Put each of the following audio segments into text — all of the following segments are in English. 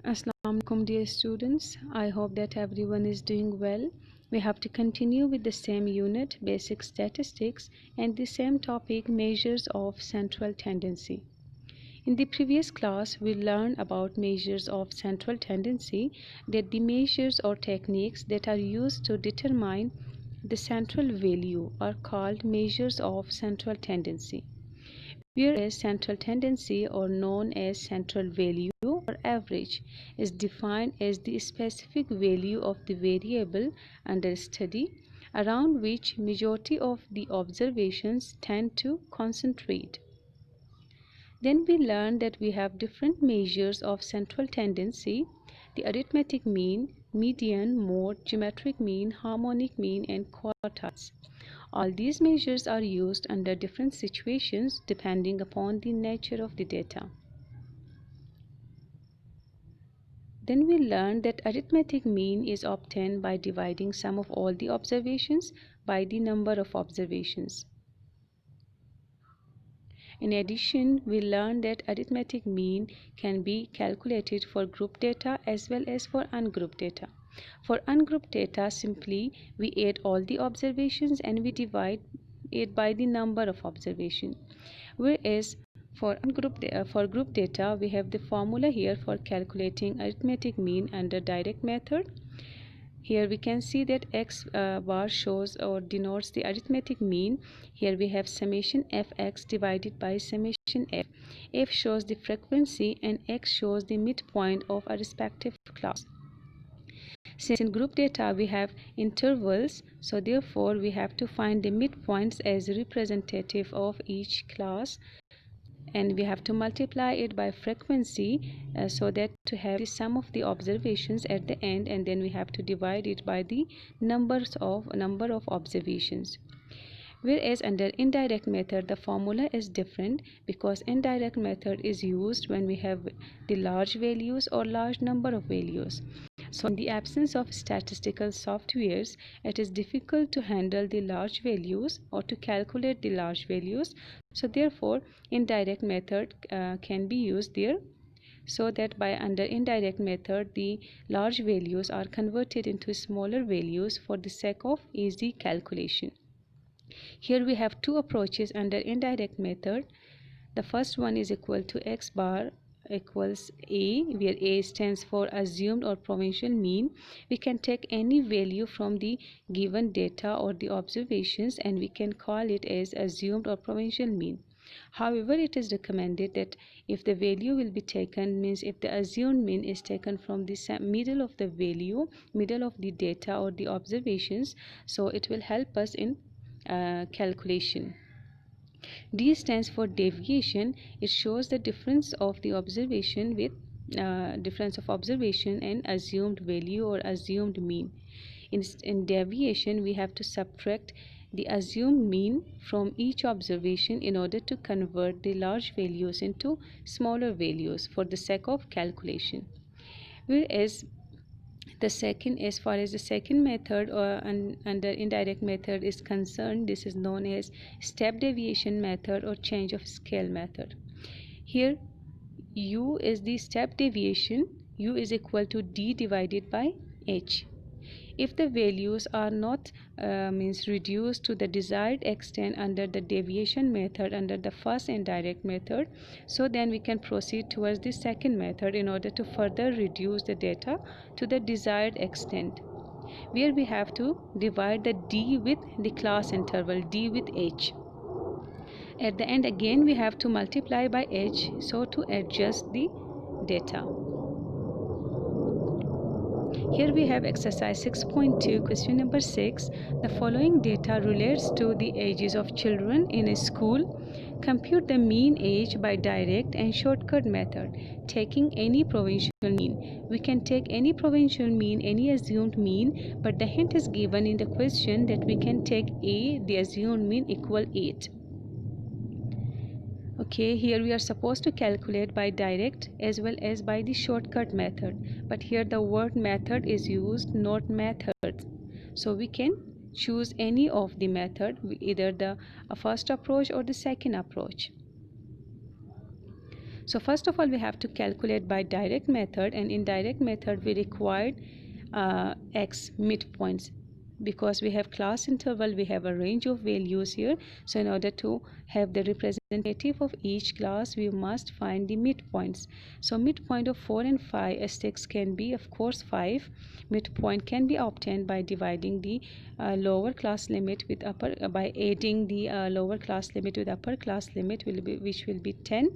Assalamu alaikum dear students. I hope that everyone is doing well. We have to continue with the same unit, basic statistics, and the same topic, measures of central tendency. In the previous class, we learned about measures of central tendency, that the measures or techniques that are used to determine the central value are called measures of central tendency, whereas central tendency, or known as central value or average, is defined as the specific value of the variable under study around which majority of the observations tend to concentrate. Then we learned that we have different measures of central tendency: the arithmetic mean, median, mode, geometric mean, harmonic mean, and quartiles. All these measures are used under different situations depending upon the nature of the data. Then we learned that arithmetic mean is obtained by dividing sum of all the observations by the number of observations. In addition, we learned that arithmetic mean can be calculated for group data as well as for ungrouped data. For ungrouped data, simply we add all the observations and we divide it by the number of observations. Whereas for group data, we have the formula here for calculating arithmetic mean under direct method. Here we can see that x bar shows or denotes the arithmetic mean. Here we have summation fx divided by summation f. F shows the frequency and x shows the midpoint of a respective class. Since in group data we have intervals, so therefore we have to find the midpoints as representative of each class, and we have to multiply it by frequency so that to have the sum of the observations at the end, and then we have to divide it by the number of observations. Whereas under indirect method the formula is different, because indirect method is used when we have the large values or large number of values. So in the absence of statistical softwares, it is difficult to handle the large values or to calculate the large values. So therefore indirect method can be used there, so that by under indirect method the large values are converted into smaller values for the sake of easy calculation. Here we have two approaches under indirect method. The first one is equal to x bar equals a, where a stands for assumed or provincial mean. We can take any value from the given data or the observations and we can call it as assumed or provincial mean. However, it is recommended that if the value will be taken, means if the assumed mean is taken from the middle of the value, middle of the data or the observations, so it will help us in calculation. D stands for deviation. It shows the difference of the observation with difference of observation and assumed value or assumed mean. In deviation, we have to subtract the assumed mean from each observation in order to convert the large values into smaller values for the sake of calculation. Whereas the second, as far as the second method under indirect method is concerned, this is known as step deviation method or change of scale method. Here u is the step deviation. U is equal to d divided by h. If the values are not means reduced to the desired extent under the deviation method under the first indirect method, so then we can proceed towards the second method in order to further reduce the data to the desired extent, where we have to divide the d with the class interval d with h. At the end again we have to multiply by h, so to adjust the data. Here we have exercise 6.2, question number 6. The following data relates to the ages of children in a school. Compute the mean age by direct and shortcut method, taking any provincial mean. We can take any provincial mean, any assumed mean, but the hint is given in the question that we can take a, the assumed mean, equal 8. Okay, here we are supposed to calculate by direct as well as by the shortcut method, but here the word method is used, not methods. So we can choose any of the method, either the first approach or the second approach. So first of all, we have to calculate by direct method, and in direct method we required x midpoints. Because we have class interval, we have a range of values here. So in order to have the representative of each class, we must find the midpoints. So midpoint of 4 and 5 s6 can be, of course, 5. Midpoint can be obtained by dividing the lower class limit with upper by adding the lower class limit with upper class limit, which will be 10.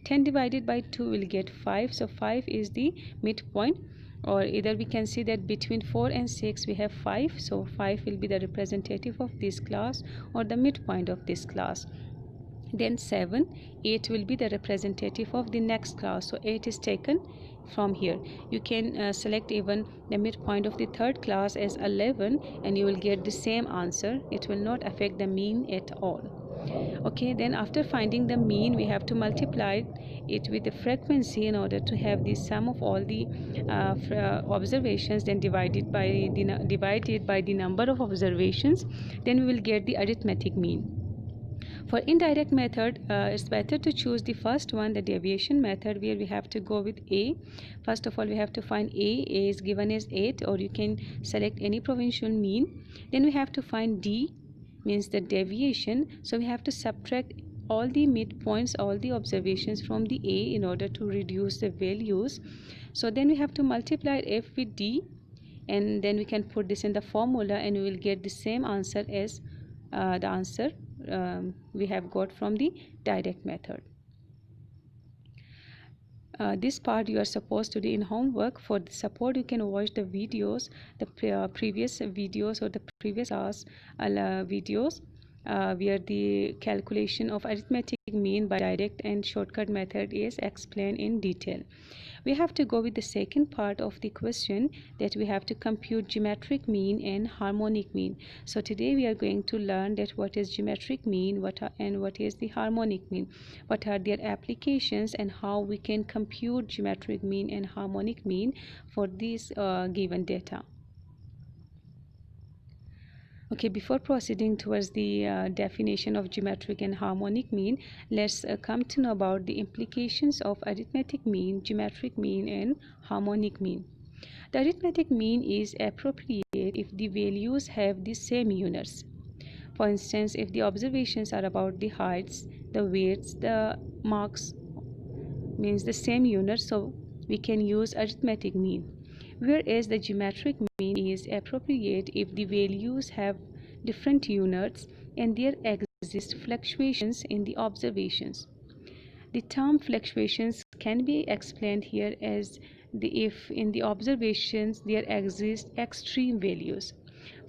10 divided by 2 will get 5. So 5 is the midpoint. Or either we can see that between 4 and 6 we have 5, so 5 will be the representative of this class or the midpoint of this class. Then 7, 8 will be the representative of the next class, so 8 is taken from here. You can select even the midpoint of the third class as 11 and you will get the same answer. It will not affect the mean at all. Okay, then after finding the mean, we have to multiply it with the frequency in order to have the sum of all the observations, then divided by the number of observations. Then we will get the arithmetic mean. For indirect method, it's better to choose the first one, the deviation method, where we have to go with A. First of all, we have to find A. A is given as 8, or you can select any provincial mean. Then we have to find D, means the deviation. So we have to subtract all the midpoints, all the observations from the A in order to reduce the values. So then we have to multiply F with D, and then we can put this in the formula and we will get the same answer as the answer we have got from the direct method. This part you are supposed to do in homework. For the support, you can watch the videos, the previous videos or the previous class videos where the calculation of arithmetic mean by direct and shortcut method is explained in detail. We have to go with the second part of the question, that we have to compute geometric mean and harmonic mean. So today we are going to learn that what is geometric mean, what is the harmonic mean, what are their applications, and how we can compute geometric mean and harmonic mean for these given data. Okay, before proceeding towards the definition of geometric and harmonic mean, let's come to know about the implications of arithmetic mean, geometric mean, and harmonic mean. The arithmetic mean is appropriate if the values have the same units. For instance, if the observations are about the heights, the weights, the marks, means the same unit, so we can use arithmetic mean. Whereas the geometric mean is appropriate if the values have different units and there exist fluctuations in the observations. The term fluctuations can be explained here as if in the observations there exist extreme values.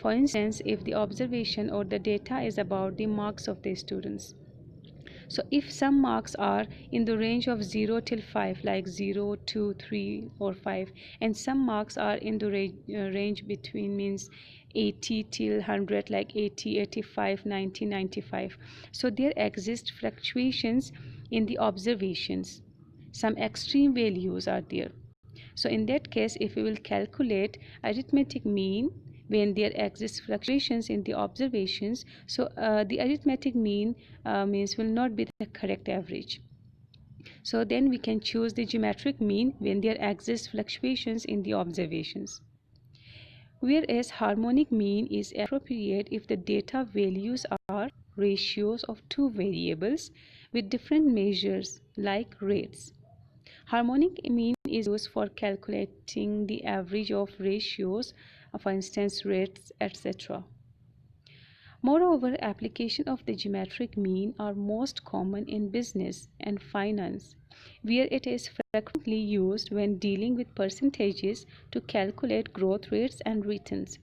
For instance, if the observation or the data is about the marks of the students. So if some marks are in the range of 0 till 5, like 0, 2, 3 or 5, and some marks are in the range between, means 80 till 100, like 80, 85, 90, 95. So there exist fluctuations in the observations. Some extreme values are there. So in that case, if we will calculate arithmetic mean when there exist fluctuations in the observations, so the arithmetic mean means will not be the correct average. So then we can choose the geometric mean when there exist fluctuations in the observations. Whereas harmonic mean is appropriate if the data values are ratios of two variables with different measures, like rates. Harmonic mean is used for calculating the average of ratios, for instance rates, etc. Moreover, application of the geometric mean are most common in business and finance, where it is frequently used when dealing with percentages to calculate growth rates and returns.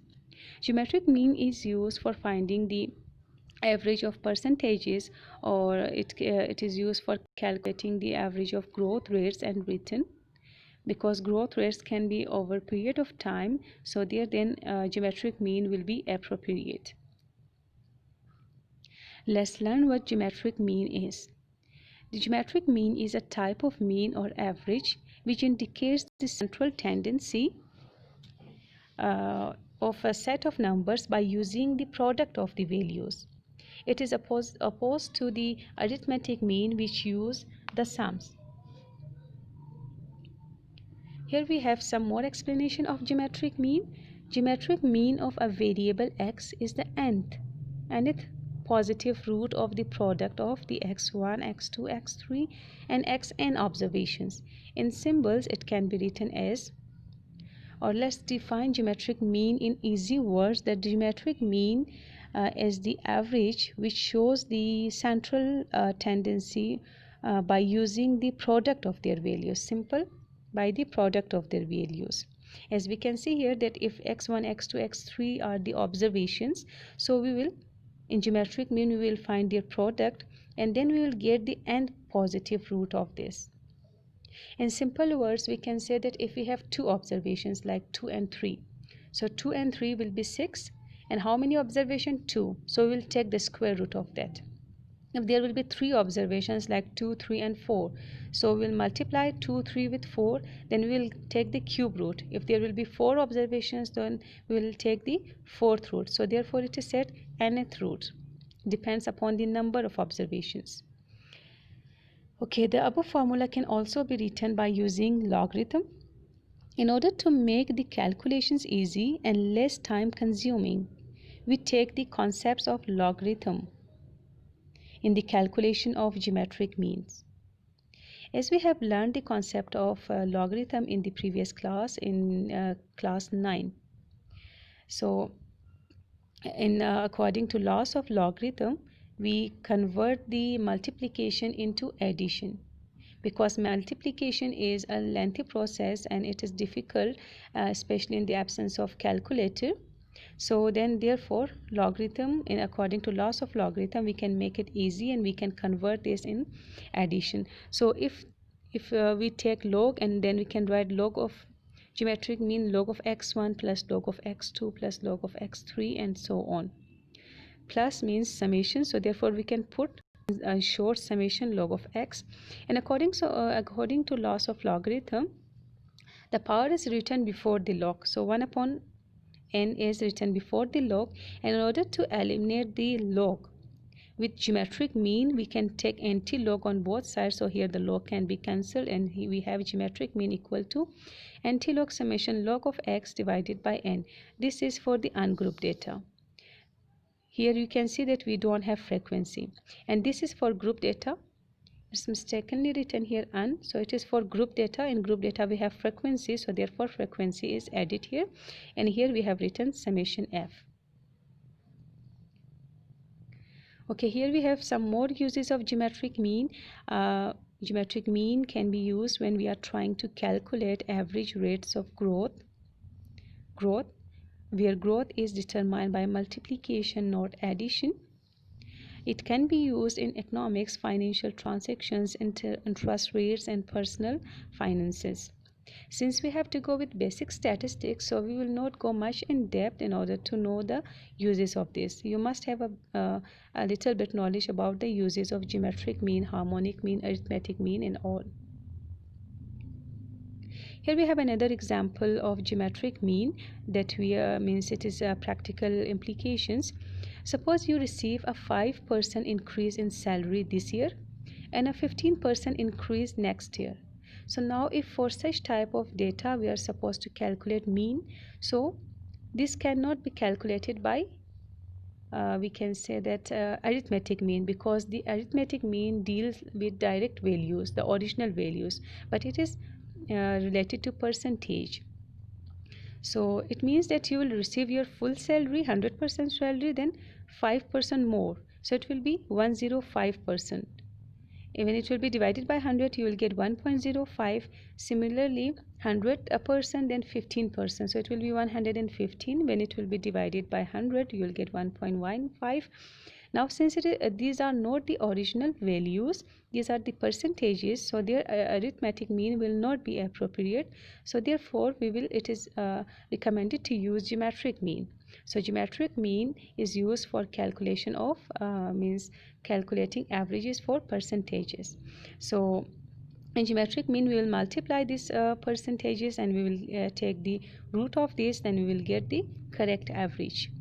Geometric mean is used for finding the average of percentages, or it is used for calculating the average of growth rates and return, because growth rates can be over period of time, so there then geometric mean will be appropriate. Let's learn what geometric mean is. The geometric mean is a type of mean or average which indicates the central tendency of a set of numbers by using the product of the values. It is opposed to the arithmetic mean, which use the sums. Here we have some more explanation of geometric mean. Geometric mean of a variable x is the nth positive root of the product of the x1, x2, x3 and xn observations. In symbols it can be written as, or let's define geometric mean in easy words. The geometric mean is the average which shows the central tendency by using the product of their values. Simple, by the product of their values. As we can see here that if x1, x2, x3 are the observations, so we will, in geometric mean, we will find their product and then we will get the nth positive root of this. In simple words, we can say that if we have two observations like 2 and 3, so 2 and 3 will be 6, and how many observations? 2, so we will take the square root of that. If there will be 3 observations like 2, 3 and 4, so we will multiply 2, 3 with 4, then we will take the cube root. If there will be 4 observations, then we will take the fourth root. So therefore it is said nth root, depends upon the number of observations. Okay, the above formula can also be written by using logarithm. In order to make the calculations easy and less time consuming, we take the concepts of logarithm in the calculation of geometric means. As we have learned the concept of logarithm in the previous class, in class 9. So, according to laws of logarithm, we convert the multiplication into addition, because multiplication is a lengthy process and it is difficult, especially in the absence of calculator. So then therefore logarithm, in according to laws of logarithm, we can make it easy and we can convert this in addition. So if we take log, and then we can write log of geometric mean, log of x1 plus log of x2 plus log of x3 and so on. Plus means summation, so therefore we can put a short summation log of x. And according to laws of logarithm, the power is written before the log, so 1 upon n is written before the log. And in order to eliminate the log with geometric mean, we can take anti-log on both sides, so here the log can be cancelled and we have geometric mean equal to anti-log summation log of x divided by n. This is for the ungrouped data. Here you can see that we don't have frequency, and this is for group data. It's mistakenly written here un, so it is for group data. In group data we have frequency, so therefore frequency is added here, and here we have written summation f. Okay, here we have some more uses of geometric mean. Geometric mean can be used when we are trying to calculate average rates of growth, where growth is determined by multiplication, not addition. It can be used in economics, financial transactions, interest rates, and personal finances. Since we have to go with basic statistics, so we will not go much in depth in order to know the uses of this. You must have a little bit knowledge about the uses of geometric mean, harmonic mean, arithmetic mean, and all. Here we have another example of geometric mean that we means it is practical implications. Suppose you receive a 5% increase in salary this year and a 15% increase next year. So now if for such type of data we are supposed to calculate mean, so this cannot be calculated by we can say that arithmetic mean, because the arithmetic mean deals with direct values, the original values, but it is related to percentage. So it means that you will receive your full salary, 100% salary, then 5% more, so it will be 105%. Even it will be divided by 100, you will get 1.05. Similarly 100%, then 15%, so it will be 115. When it will be divided by 100, you will get 1.15. Now since these are not the original values, these are the percentages, so their arithmetic mean will not be appropriate. So therefore it is recommended to use geometric mean. So geometric mean is used for calculation of means calculating averages for percentages. So in geometric mean we will multiply these percentages and we will take the root of this, then we will get the correct average.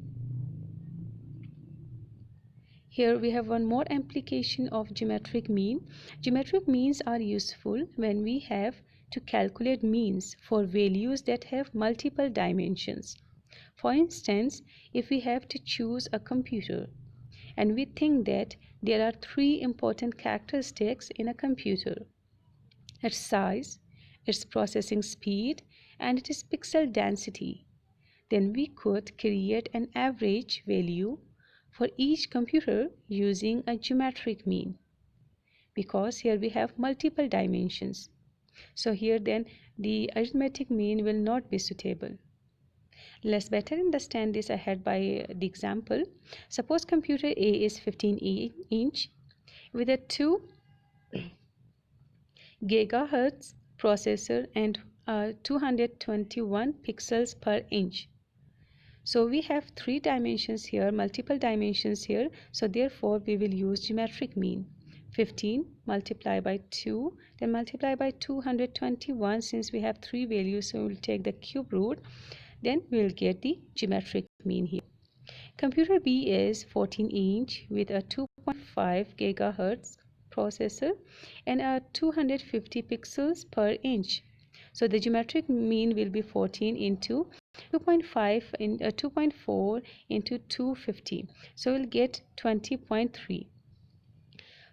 Here we have one more application of geometric mean. Geometric means are useful when we have to calculate means for values that have multiple dimensions. For instance, if we have to choose a computer and we think that there are three important characteristics in a computer: its size, its processing speed, and its pixel density, then we could create an average value for each computer using a geometric mean, because here we have multiple dimensions. So here then the arithmetic mean will not be suitable. Let's better understand this ahead by the example. Suppose computer A is 15-inch with a 2 gigahertz processor and 221 pixels per inch. So we have three dimensions here, multiple dimensions here. So therefore we will use geometric mean. 15 multiply by 2, then multiply by 221. Since we have three values, so we will take the cube root, then we will get the geometric mean here. Computer B is 14-inch with a 2.5 gigahertz processor and a 250 pixels per inch. So the geometric mean will be 14 into 2.5 in 2.4 into 250. So we'll get 20.3.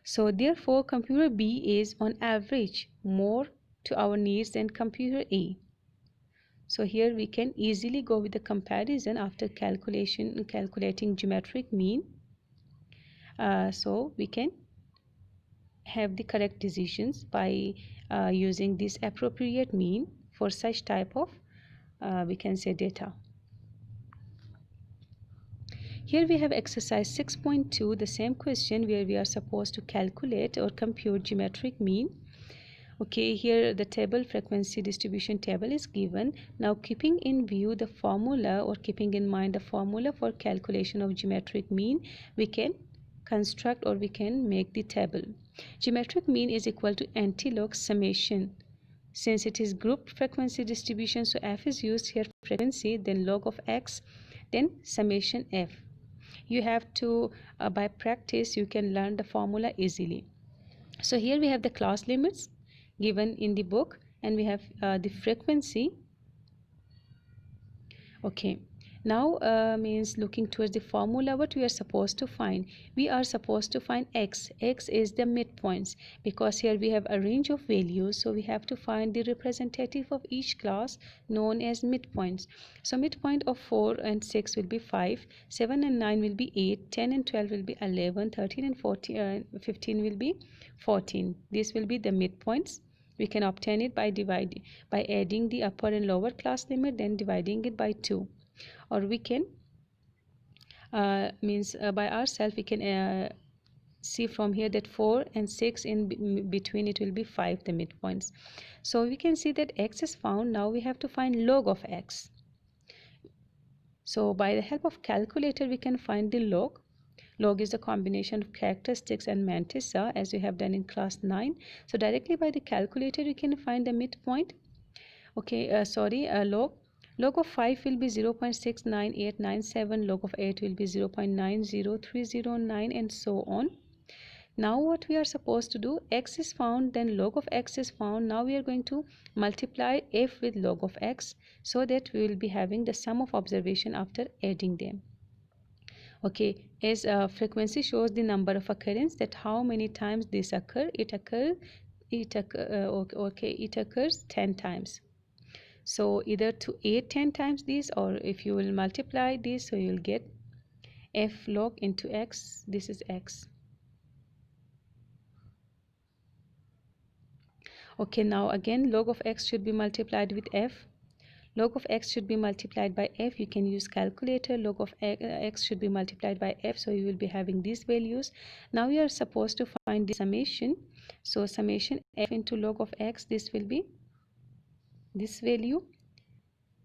So therefore computer B is on average more to our needs than computer A. So here we can easily go with the comparison after calculating geometric mean. So we can have the correct decisions by using this appropriate mean for such type of we can say data. Here we have exercise 6.2, the same question where we are supposed to calculate or compute geometric mean. Okay, here the table frequency distribution table is given. Now keeping in view the formula, or keeping in mind the formula for calculation of geometric mean, we can construct or we can make the table. Geometric mean is equal to anti-log summation. Since it is group frequency distribution, so f is used here, frequency, then log of x, then summation f. You have to by practice you can learn the formula easily. So here we have the class limits given in the book, and we have the frequency. Okay, now means looking towards the formula, what we are supposed to find. We are supposed to find x. X is the midpoints, because here we have a range of values, so we have to find the representative of each class known as midpoints. So midpoint of 4 and 6 will be 5, 7 and 9 will be 8, 10 and 12 will be 11, 13 and 14, 15 will be 14. This will be the midpoints. We can obtain it by adding the upper and lower class limit, then dividing it by 2. Or we can by ourselves we can see from here that 4 and 6 in between it will be 5, the midpoints. So we can see that x is found. Now we have to find log of x. So by the help of calculator we can find the log. Log is the combination of characteristics and mantissa, as we have done in class 9. So directly by the calculator you can find the midpoint. Okay, log of 5 will be 0.69897, log of 8 will be 0.90309, and so on. Now what we are supposed to do, x is found, then log of x is found. Now we are going to multiply f with log of x, so that we will be having the sum of observation after adding them. Okay, as frequency shows the number of occurrence, that how many times this occur. It occurs 10 times. So either to add 10 times this, or if you will multiply this, so you will get f log into x. This is x. Okay, now again log of x should be multiplied with f. Log of x should be multiplied by f. You can use calculator. Log of x should be multiplied by f, so you will be having these values. Now we are supposed to find the summation. So summation f into log of x, this will be this value.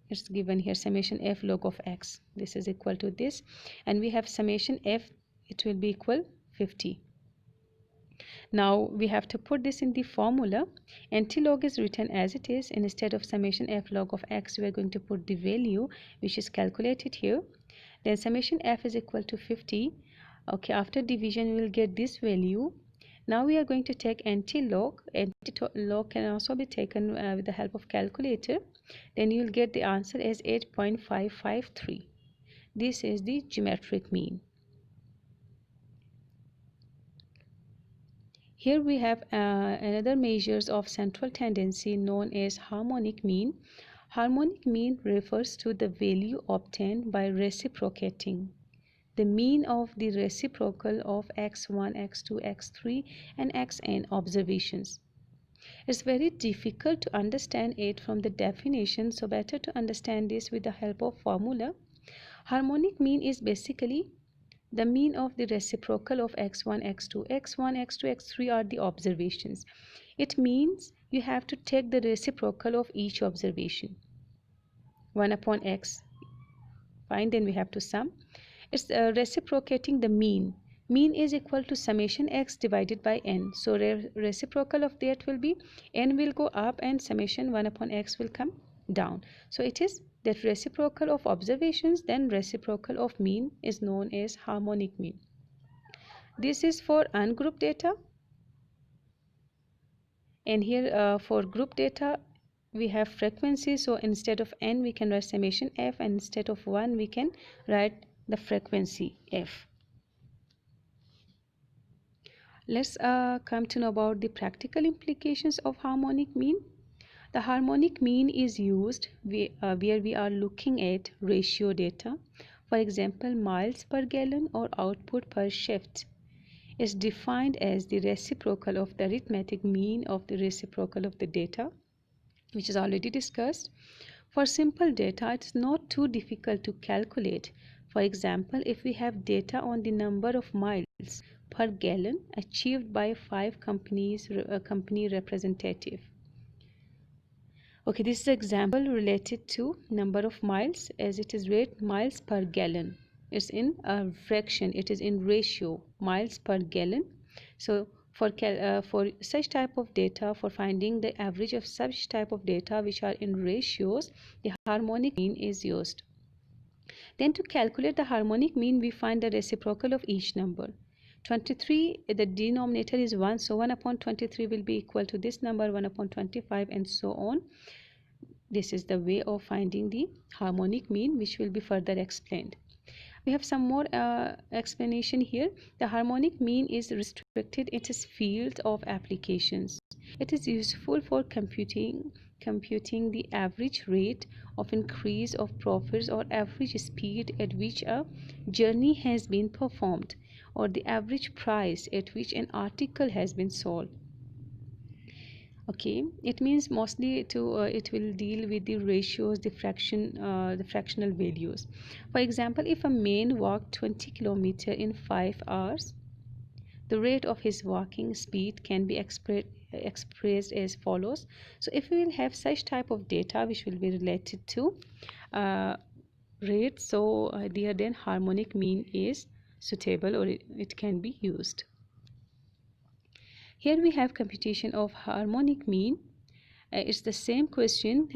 It's given here, summation f log of x, this is equal to this, and we have summation f, it will be equal 50. Now we have to put this in the formula. Anti-log is written as it is. Instead of summation f log of x, we are going to put the value which is calculated here. Then summation f is equal to 50. Okay, after division we will get this value. Now we are going to take anti-log. Anti-log can also be taken with the help of calculator. Then you will get the answer as 8.553. This is the geometric mean. Here we have another measures of central tendency known as harmonic mean. Harmonic mean refers to the value obtained by reciprocating the mean of the reciprocal of x1, x2, x3 and xn observations. It's very difficult to understand it from the definition, so better to understand this with the help of formula. Harmonic mean is basically the mean of the reciprocal of x1, x2, x1, x2, x3 are the observations. It means you have to take the reciprocal of each observation. 1 upon x. Fine, then we have to sum. It's reciprocating the mean. Mean is equal to summation x divided by n. So reciprocal of that will be n will go up and summation 1 upon x will come down. So it is that reciprocal of observations, then reciprocal of mean is known as harmonic mean. This is for ungrouped data, and here for group data we have frequency. So instead of n we can write summation f, and instead of 1 we can write the frequency f. Let's come to know about the practical implications of harmonic mean. The harmonic mean is used where we are looking at ratio data. For example, miles per gallon or output per shift is defined as the reciprocal of the arithmetic mean of the reciprocal of the data, which is already discussed. For simple data, it's not too difficult to calculate. For example, if we have data on the number of miles per gallon achieved by 5 company representative. Okay, this is an example related to number of miles, as it is rate miles per gallon. It's in a fraction, it is in ratio miles per gallon. So for such type of data, for finding the average of such type of data which are in ratios, the harmonic mean is used. Then to calculate the harmonic mean, we find the reciprocal of each number. 23, the denominator is 1, so 1 upon 23 will be equal to this number, 1 upon 25, and so on. This is the way of finding the harmonic mean, which will be further explained. We have some more explanation here. The harmonic mean is restricted in its field of applications. It is useful for computing the average rate of increase of profits or average speed at which a journey has been performed, or the average price at which an article has been sold. Okay, it means mostly to it will deal with the ratios, the fractional values. For example, if a man walked 20 kilometers in 5 hours, the rate of his walking speed can be expressed as follows. So if we will have such type of data which will be related to rate, so there then harmonic mean is suitable, or it can be used. Here we have computation of harmonic mean. It's the same question.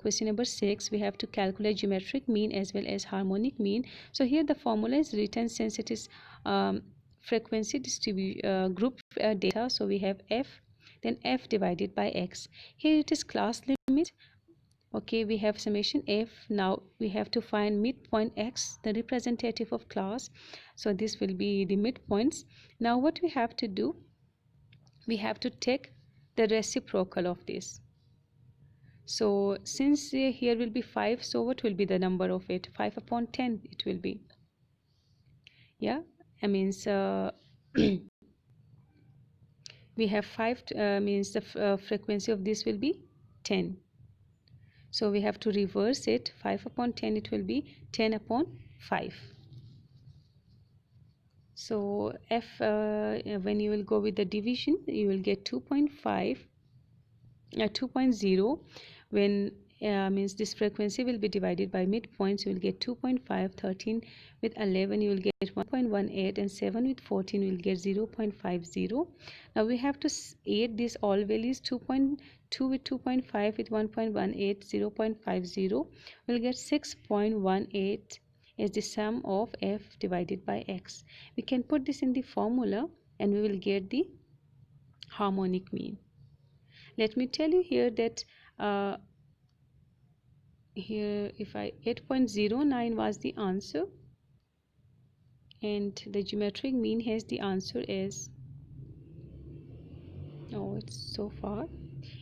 Question number 6, we have to calculate geometric mean as well as harmonic mean. So here the formula is written since it is frequency distribution group data. So we have f, then f divided by x. Here it is class limit. Okay, we have summation f. Now we have to find midpoint x, the representative of class. So this will be the midpoints. Now what we have to do, we have to take the reciprocal of this. So since here will be 5, so what will be the number of it? 5 upon 10 it will be. Yeah, I means we have 5 means the frequency of this will be 10. So we have to reverse it. 5 upon 10 it will be 10 upon 5. So f when you will go with the division, you will get 2.5 2.0. When means this frequency will be divided by midpoints, you will get 2.5. 13 with 11 you will get 1.18, and 7 with 14 you will get 0.50. Now we have to add these all values. 2.2 with 2.5 with 1.18, 0.50 will get 6.18 is the sum of f divided by x. We can put this in the formula and we will get the harmonic mean. Let me tell you here that here if I 8.09 was the answer, and the geometric mean has the answer as, oh, it's so far,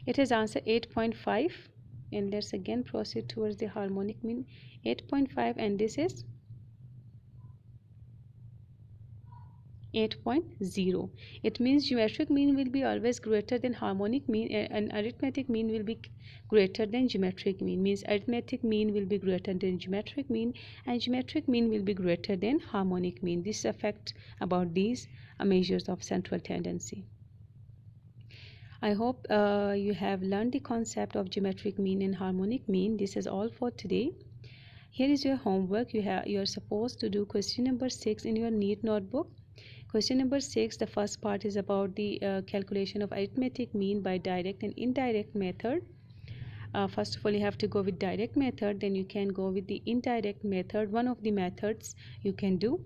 it has answer 8.5. And let's again proceed towards the harmonic mean 8.5, and this is 8.0. It means geometric mean will be always greater than harmonic mean, and arithmetic mean will be greater than geometric mean. Means arithmetic mean will be greater than geometric mean, and geometric mean will be greater than harmonic mean. This affect about these measures of central tendency. I hope you have learned the concept of geometric mean and harmonic mean. This is all for today. Here is your homework. You are supposed to do question number 6 in your neat notebook. Question number 6, the first part is about the calculation of arithmetic mean by direct and indirect method. First of all, you have to go with direct method, then you can go with the indirect method, one of the methods you can do.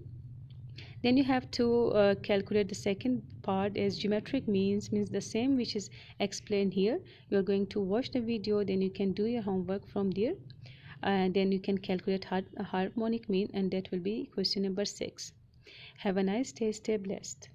Then you have to calculate the second part as geometric means the same which is explained here. You are going to watch the video, then you can do your homework from there, and then you can calculate harmonic mean, and that will be question number 6. Have a nice day, stay blessed.